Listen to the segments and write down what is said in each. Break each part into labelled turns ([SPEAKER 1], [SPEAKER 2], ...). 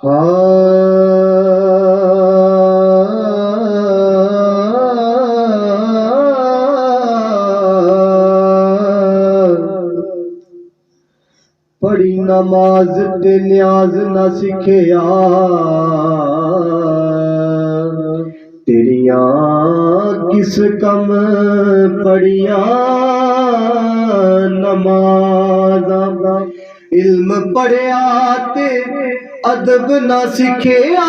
[SPEAKER 1] पढ़ी नमाज ते न्याज न सिखिया, तेरिया किस कम पढ़िया नमाज़ां। इल्म पढ़िया ते अदब न सिखिया,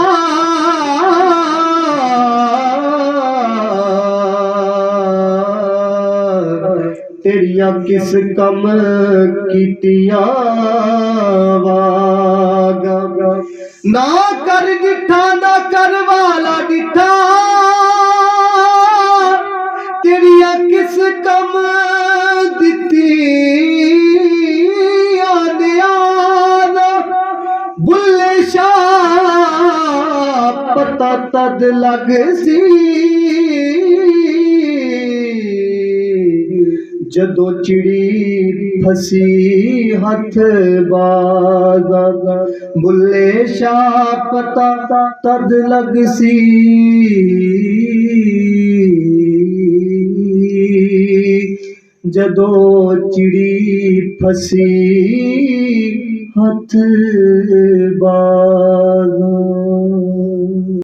[SPEAKER 1] तेरिया किस कम कीतिया वागा। ना कर डिठा ना कर वाला डिठा, तेरिया किस कम दितिया नियाज़। बुल्ले शाह पता तद लग सी, जदों चिड़ी फसी हथ बाज़ां। बुल्ले शाह पता तद लग सी, जदों चिड़ी फसी हथ बाज़ां।